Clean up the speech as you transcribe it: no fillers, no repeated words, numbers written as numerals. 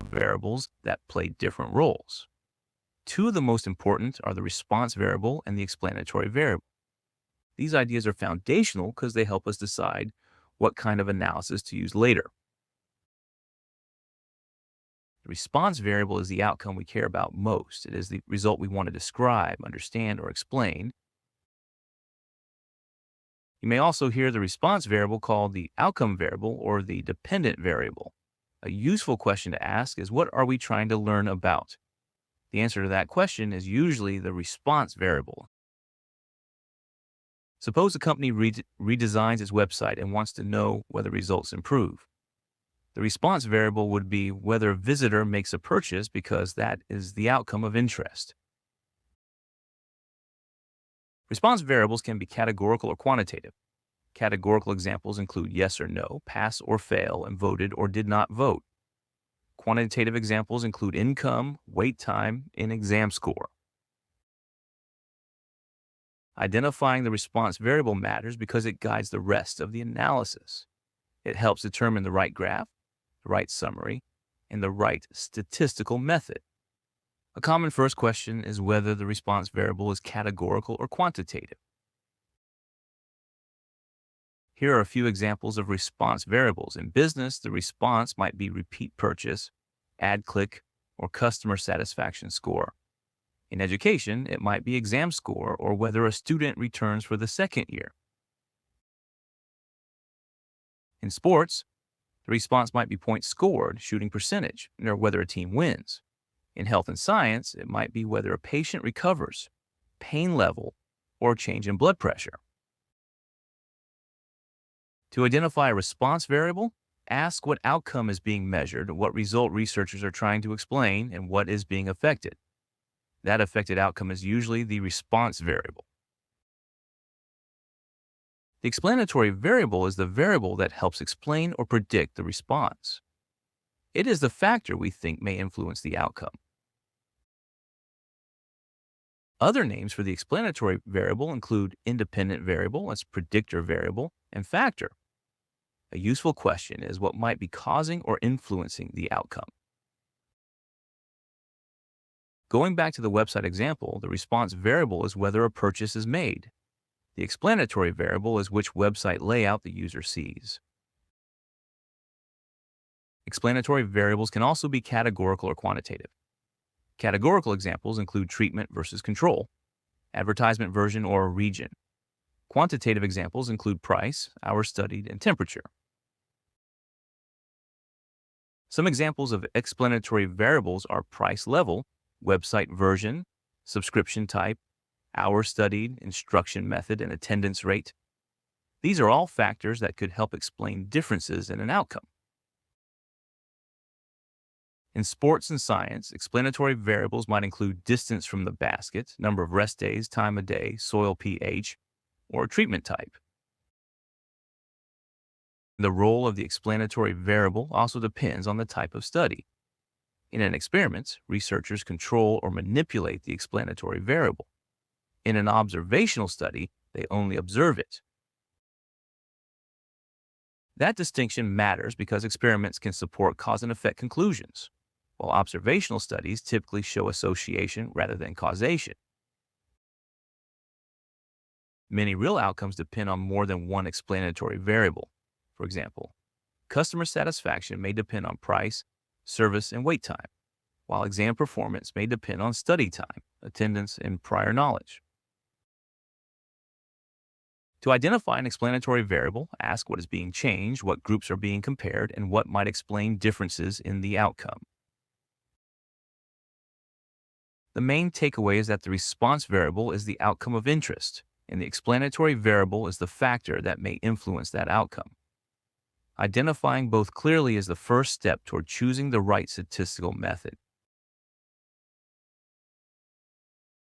of variables that play different roles. Two of the most important are the response variable and the explanatory variable. These ideas are foundational because they help us decide what kind of analysis to use later. The response variable is the outcome we care about most. It is the result we want to describe, understand, or explain. You may also hear the response variable called the outcome variable or the dependent variable. A useful question to ask is, what are we trying to learn about? The answer to that question is usually the response variable. Suppose a company redesigns its website and wants to know whether results improve. The response variable would be whether a visitor makes a purchase because that is the outcome of interest. Response variables can be categorical or quantitative. Categorical examples include yes or no, pass or fail, and voted or did not vote. Quantitative examples include income, wait time, and exam score. Identifying the response variable matters because it guides the rest of the analysis. It helps determine the right graph, the right summary, and the right statistical method. A common first question is whether the response variable is categorical or quantitative. Here are a few examples of response variables. In business, the response might be repeat purchase, ad click, or customer satisfaction score. In education, it might be exam score or whether a student returns for the second year. In sports, the response might be points scored, shooting percentage, or whether a team wins. In health and science, it might be whether a patient recovers, pain level, or change in blood pressure. To identify a response variable, ask what outcome is being measured, what result researchers are trying to explain, and what is being affected. That affected outcome is usually the response variable. The explanatory variable is the variable that helps explain or predict the response. It is the factor we think may influence the outcome. Other names for the explanatory variable include independent variable, that's predictor variable, and factor. A useful question is what might be causing or influencing the outcome. Going back to the website example, the response variable is whether a purchase is made. The explanatory variable is which website layout the user sees. Explanatory variables can also be categorical or quantitative. Categorical examples include treatment versus control, advertisement version or region. Quantitative examples include price, hours studied, and temperature. Some examples of explanatory variables are price level, website version, subscription type, hours studied, instruction method, and attendance rate. These are all factors that could help explain differences in an outcome. In sports and science, explanatory variables might include distance from the basket, number of rest days, time of day, soil pH, or treatment type. The role of the explanatory variable also depends on the type of study. In an experiment, researchers control or manipulate the explanatory variable. In an observational study, they only observe it. That distinction matters because experiments can support cause and effect conclusions, while observational studies typically show association rather than causation. Many real outcomes depend on more than one explanatory variable. For example, customer satisfaction may depend on price, service, and wait time, while exam performance may depend on study time, attendance, and prior knowledge. To identify an explanatory variable, ask what is being changed, what groups are being compared, and what might explain differences in the outcome. The main takeaway is that the response variable is the outcome of interest, and the explanatory variable is the factor that may influence that outcome. Identifying both clearly is the first step toward choosing the right statistical method.